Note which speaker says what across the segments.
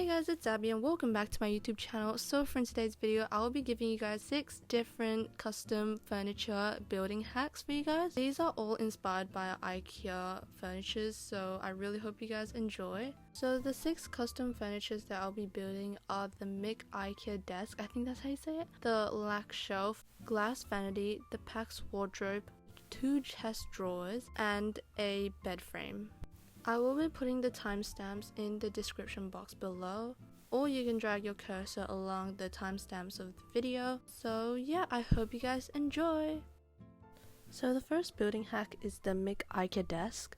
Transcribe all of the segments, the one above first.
Speaker 1: guys, it's Abby and welcome back to my YouTube channel. So for today's video, I will be giving you guys 6 different custom furniture building hacks for you guys. These are all inspired by IKEA furnitures, so I really hope you guys enjoy. So the 6 custom furnitures that I'll be building are the Mick IKEA desk, I think that's how you say it, the Lack shelf, glass vanity, the Pax wardrobe, 2 chest drawers, and a bed frame. I will be putting the timestamps in the description box below, or you can drag your cursor along the timestamps of the video. So yeah, I hope you guys enjoy! So the first building hack is the Mick IKEA desk.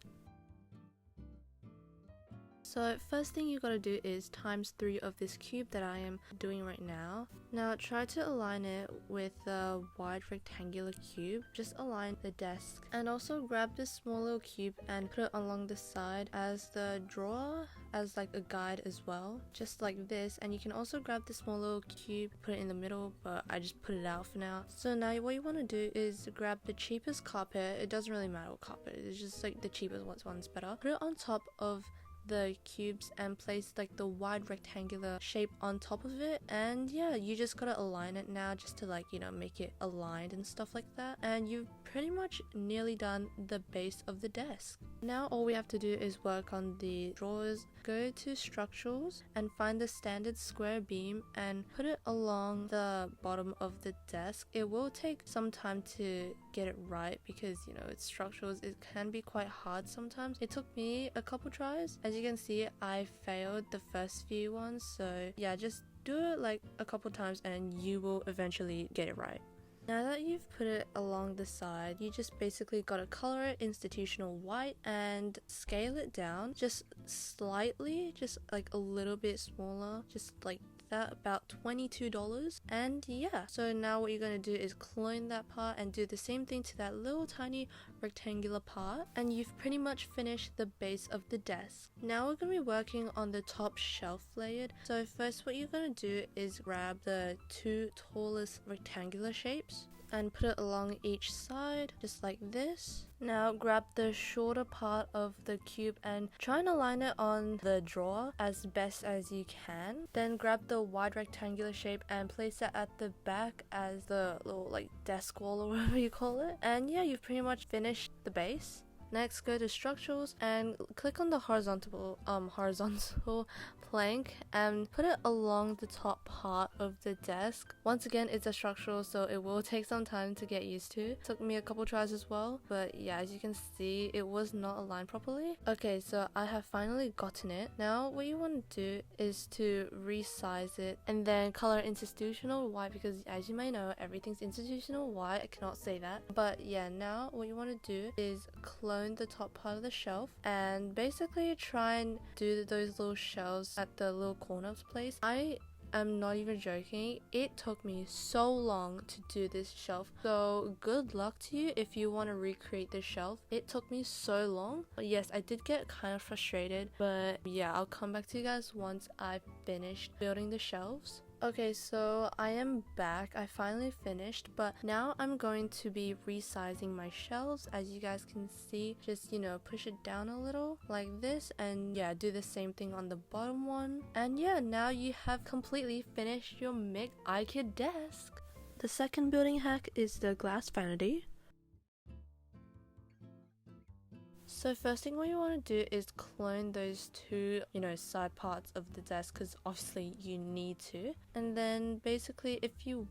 Speaker 1: So first thing you gotta do is times 3 of this cube that I am doing right now. Now try to align it with the wide rectangular cube. Just align the desk and also grab this small little cube and put it along the side as the drawer, as like a guide as well, just like this. And you can also grab the small little cube, put it in the middle, but I just put it out for now. So now what you want to do is grab the cheapest carpet. It doesn't really matter what carpet, it's just like the cheapest one's better. Put it on top of the cubes and place like the wide rectangular shape on top of it, and yeah, you just gotta align it now just to like, you know, make it aligned and stuff like that, and you've pretty much nearly done the base of the desk. Now all we have to do is work on the drawers. Go to structurals and find the standard square beam and put it along the bottom of the desk. It will take some time to get it right because, you know, it's structurals, it can be quite hard sometimes. It took me a couple tries. As you can see, I failed the first few ones, so yeah, just do it like a couple times and you will eventually get it right. Now that you've put it along the side, you just basically gotta color it institutional white and scale it down just slightly, just like a little bit smaller, just like that, about $22. And yeah, so now what you're going to do is clone that part and do the same thing to that little tiny rectangular part, and you've pretty much finished the base of the desk. Now we're going to be working on the top shelf layered. So first what you're going to do is grab the 2 tallest rectangular shapes and put it along each side just like this. Now grab the shorter part of the cube and try and align it on the drawer as best as you can. Then grab the wide rectangular shape and place it at the back as the little like desk wall or whatever you call it. And yeah, you've pretty much finished the base. Next, go to structurals and click on the horizontal plank and put it along the top part of the desk. Once again, it's a structural, so it will take some time to get used to. Took me a couple tries as well, but yeah, as you can see, it was not aligned properly. Okay, so I have finally gotten it. Now what you want to do is to resize it and then color institutional white, because as you may know, everything's institutional white. I cannot say that, but yeah, now what you want to do is clone the top part of the shelf and basically try and do those little shelves at the little corner of the place. I am not even joking, it took me so long to do this shelf, so good luck to you if you want to recreate this shelf. It took me so long. Yes, I did get kind of frustrated, but yeah, I'll come back to you guys once I've finished building the shelves. Okay, so I am back. I finally finished, but now I'm going to be resizing my shelves. As you guys can see, just, you know, push it down a little like this, and yeah, do the same thing on the bottom one. And yeah, now you have completely finished your Mick IKEA desk. The second building hack is the glass vanity. So first thing what you want to do is clone those 2, you know, side parts of the desk, because obviously you need to. And then basically if you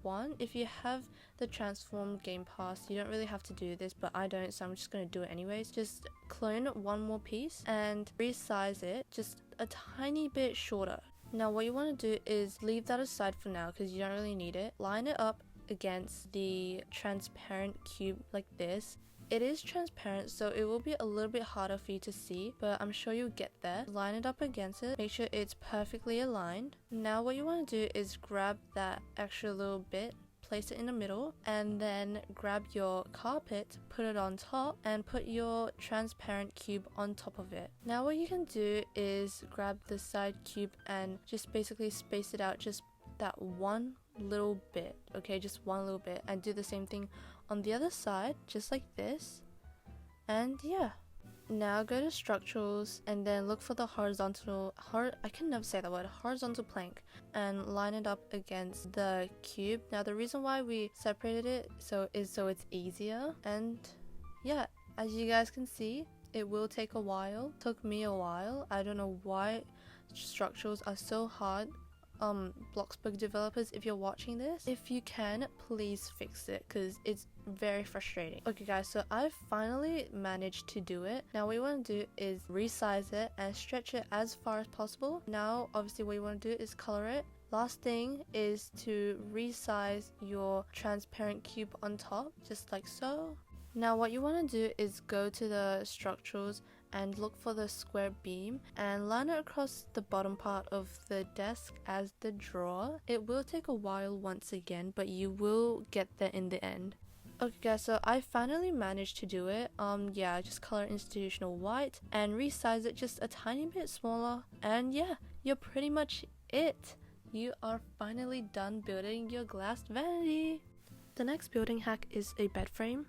Speaker 1: have the Transform Game Pass, you don't really have to do this, but I don't, so I'm just going to do it anyways. Just clone one more piece and resize it just a tiny bit shorter. Now what you want to do is leave that aside for now because you don't really need it. Line it up against the transparent cube like this. It is transparent, so it will be a little bit harder for you to see, but I'm sure you'll get there. Line it up against it, make sure it's perfectly aligned. Now what you want to do is grab that extra little bit, place it in the middle, and then grab your carpet, put it on top, and put your transparent cube on top of it. Now what you can do is grab the side cube and just basically space it out just that one little bit, okay, just one little bit, and do the same thing on the other side just like this. And yeah, Now go to structurals and then look for the horizontal, I can never say that word, horizontal plank, and line it up against the cube. Now the reason why we separated it so it's easier, and yeah, as you guys can see, it will take a while. Took me a while. I don't know why structurals are so hard. Bloxburg developers, if you're watching this, if you can, please fix it because it's very frustrating. Okay guys, so I finally managed to do it. Now what you want to do is resize it and stretch it as far as possible. Now obviously what you want to do is color it. Last thing is to resize your transparent cube on top, just like so. Now what you want to do is go to the structurals and look for the square beam and line it across the bottom part of the desk as the drawer. It will take a while once again, but you will get there in the end. Okay guys, so I finally managed to do it. Yeah, just color institutional white and resize it just a tiny bit smaller, and yeah, you're pretty much it. You are finally done building your glass vanity. The next building hack is a bed frame.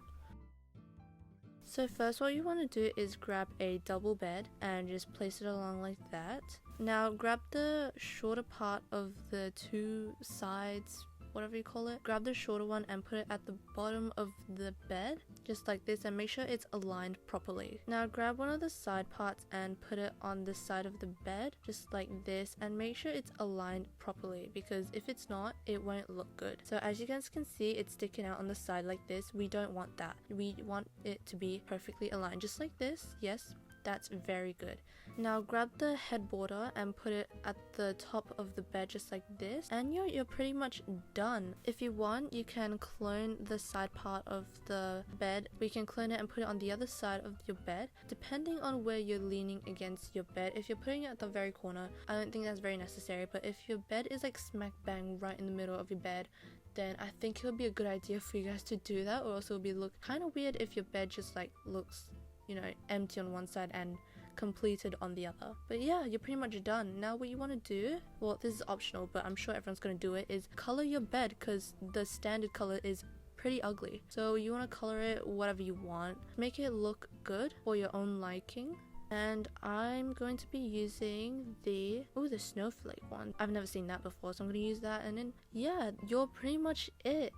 Speaker 1: So first what you want to do is grab a double bed and just place it along like that. Now grab the shorter part of the two sides, whatever you call it. Grab the shorter one and put it at the bottom of the bed, just like this, and make sure it's aligned properly. Now grab one of the side parts and put it on the side of the bed, just like this, and make sure it's aligned properly, because if it's not, it won't look good. So as you guys can see, it's sticking out on the side like this. We don't want that. We want it to be perfectly aligned, just like this. Yes, that's very good. Now grab the headboarder and put it at the top of the bed just like this, and you're pretty much done. If you want, you can clone the side part of the bed. We can clone it and put it on the other side of your bed, depending on where you're leaning against your bed. If you're putting it at the very corner, I don't think that's very necessary, but if your bed is like smack bang right in the middle of your bed, then I think it would be a good idea for you guys to do that, or else it will be look kind of weird if your bed just like looks, you know, empty on one side and completed on the other. But yeah, you're pretty much done. Now what you want to do, well, this is optional, but I'm sure everyone's going to do it, is color your bed, because the standard color is pretty ugly. So you want to color it whatever you want. Make it look good for your own liking. And I'm going to be using the snowflake one. I've never seen that before, so I'm going to use that, and then yeah, you're pretty much it.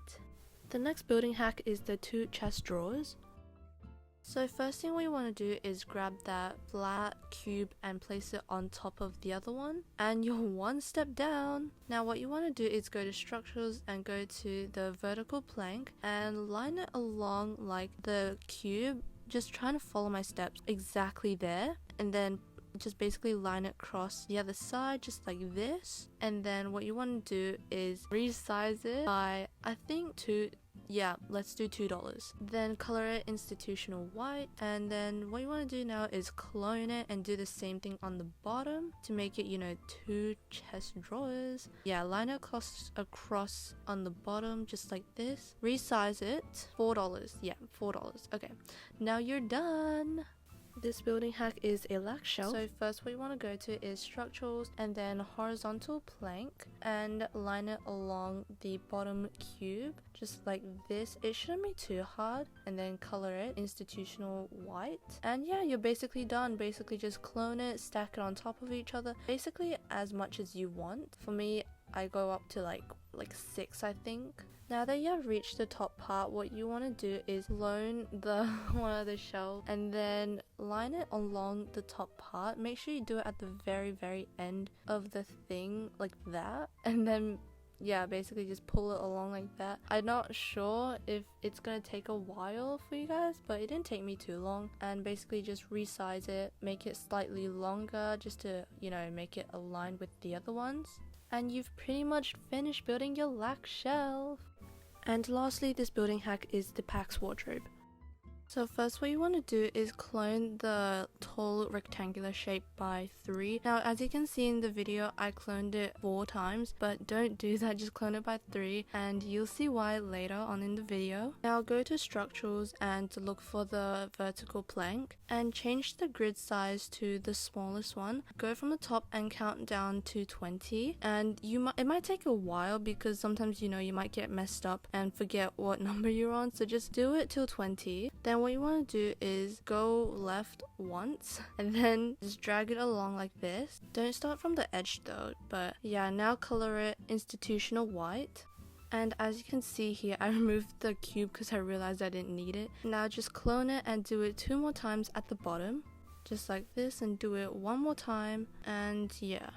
Speaker 1: The next building hack is the two chest drawers. So first thing we want to do is grab that flat cube and place it on top of the other one, and you're one step down. Now what you want to do is go to structures and go to the vertical plank and line it along like the cube. Just trying to follow my steps exactly there, and then just basically line it across the other side just like this. And then what you want to do is resize it by, I think, let's do $2. Then color it institutional white, and then what you want to do now is clone it and do the same thing on the bottom to make it, you know, two chest drawers. Yeah, line it across on the bottom just like this. Resize it. $4. Yeah, $4. Okay, now you're done. This building hack is a lac shelf. So first what you want to go to is structurals and then horizontal plank and line it along the bottom cube just like this. It shouldn't be too hard, and then color it institutional white, and yeah, you're basically done. Basically just clone it, stack it on top of each other, basically as much as you want. For me, I go up to like 6, I think. Now that you have reached the top part, what you want to do is clone the one of the shelves and then line it along the top part. Make sure you do it at the very end of the thing like that, and then yeah, basically just pull it along like that. I'm not sure if it's gonna take a while for you guys, but it didn't take me too long. And basically just resize it, make it slightly longer just to, you know, make it aligned with the other ones. And you've pretty much finished building your lac shelf. And lastly, this building hack is the PAX wardrobe. So first what you want to do is clone the tall rectangular shape by 3. Now as you can see in the video, I cloned it 4 times, but don't do that, just clone it by 3 and you'll see why later on in the video. Now go to structurals and look for the vertical plank and change the grid size to the smallest one. Go from the top and count down to 20, and it might take a while because sometimes, you know, you might get messed up and forget what number you're on, so just do it till 20. Then what you want to do is go left once and then just drag it along like this. Don't start from the edge though, but yeah, now color it institutional white. And as you can see here, I removed the cube because I realized I didn't need it. Now just clone it and do it 2 more times at the bottom, just like this, and do it 1 more time, and yeah.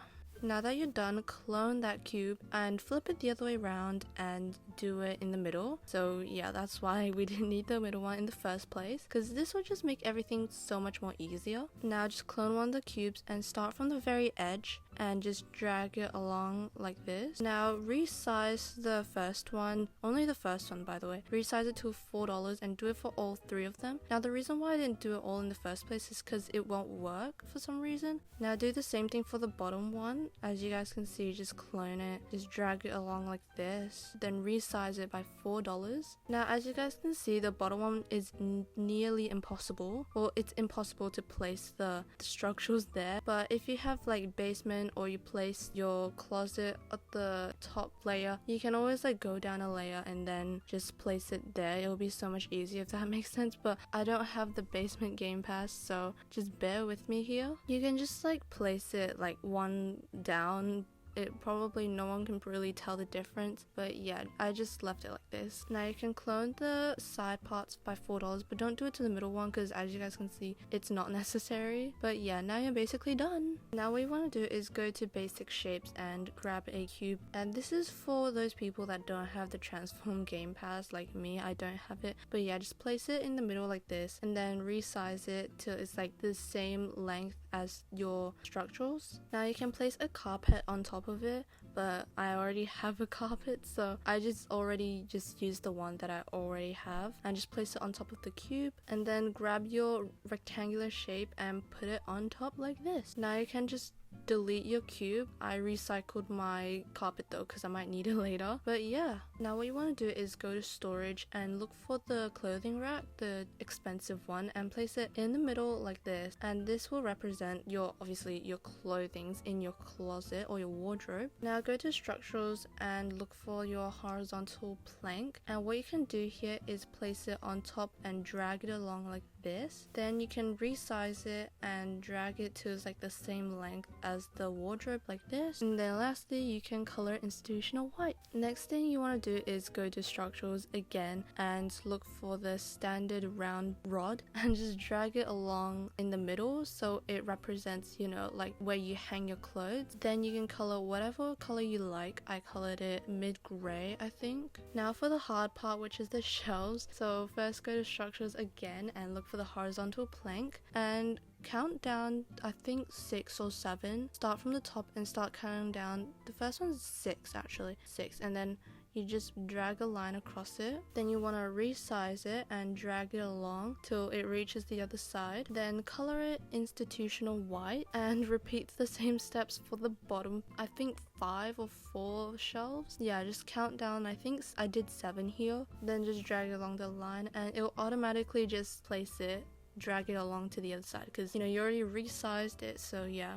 Speaker 1: Now that you're done, clone that cube and flip it the other way around and do it in the middle. So yeah, that's why we didn't need the middle one in the first place, because this will just make everything so much more easier. Now just clone one of the cubes and start from the very edge and just drag it along like this. Now resize the first one, only the first one by the way, resize it to $4 and do it for all 3 of them. Now the reason why I didn't do it all in the first place is because it won't work for some reason. Now do the same thing for the bottom one. As you guys can see, just clone it, just drag it along like this, then resize it by $4. Now as you guys can see, the bottom one is nearly impossible. Well, it's impossible to place the structures there, but if you have like basement or you place your closet at the top layer, you can always like go down a layer and then just place it there. It'll be so much easier, if that makes sense, but I don't have the basement game pass, so just bear with me here. You can just like place it like one down. It probably no one can really tell the difference, but yeah, I just left it like this. Now you can clone the side parts by $4, but don't do it to the middle one because as you guys can see, it's not necessary. But yeah, now you're basically done. Now what you want to do is go to basic shapes and grab a cube, and this is for those people that don't have the transform game pass like me. I don't have it, but yeah, just place it in the middle like this and then resize it till it's like the same length as your structurals. Now you can place a carpet on top of it, but I already have a carpet, so I just use the one that I already have and just place it on top of the cube, and then grab your rectangular shape and put it on top like this. Now you can just delete your cube. I recycled my carpet though because I might need it later, but yeah. Now what you want to do is go to storage and look for the clothing rack, the expensive one, and place it in the middle like this, and this will represent your obviously your clothings in your closet or your wardrobe. Now go to structurals and look for your horizontal plank, and what you can do here is place it on top and drag it along like this. Then you can resize it and drag it to like the same length as the wardrobe like this, and then lastly you can color institutional white. Next thing you want to do is go to structurals again and look for the standard round rod and just drag it along in the middle so it represents, you know, like where you hang your clothes. Then you can color whatever color you like. I colored it mid-gray, I think. Now for the hard part, which is the shelves, so first go to structures again and look for the horizontal plank and count down, I think 6 or 7. Start from the top and start counting down. The first one's 6 actually, 6, and then you just drag a line across it. Then you want to resize it and drag it along till it reaches the other side. Then color it institutional white and repeat the same steps for the bottom, I think 5 or 4 shelves. Yeah, just count down. I think I did 7 here. Then just drag it along the line and it will automatically just place it, drag it along to the other side because you know you already resized it, so yeah.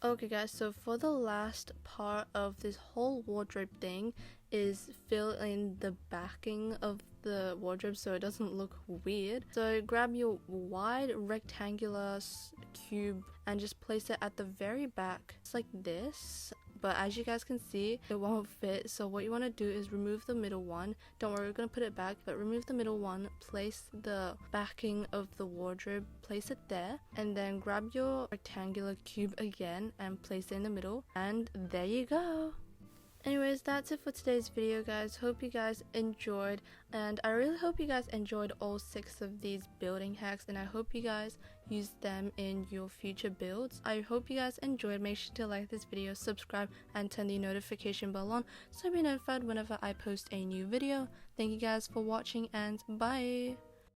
Speaker 1: Okay guys, so for the last part of this whole wardrobe thing is fill in the backing of the wardrobe so it doesn't look weird. So grab your wide rectangular cube and just place it at the very back. It's like this. But as you guys can see, it won't fit, so what you want to do is remove the middle one. Don't worry, we're going to put it back, but remove the middle one, place the backing of the wardrobe, place it there, and then grab your rectangular cube again and place it in the middle, and there you go. Anyways, that's it for today's video guys. Hope you guys enjoyed, and I really hope you guys enjoyed all 6 of these building hacks, and I hope you guys use them in your future builds. I hope you guys enjoyed. Make sure to like this video, subscribe, and turn the notification bell on so you'll be notified whenever I post a new video. Thank you guys for watching, and bye!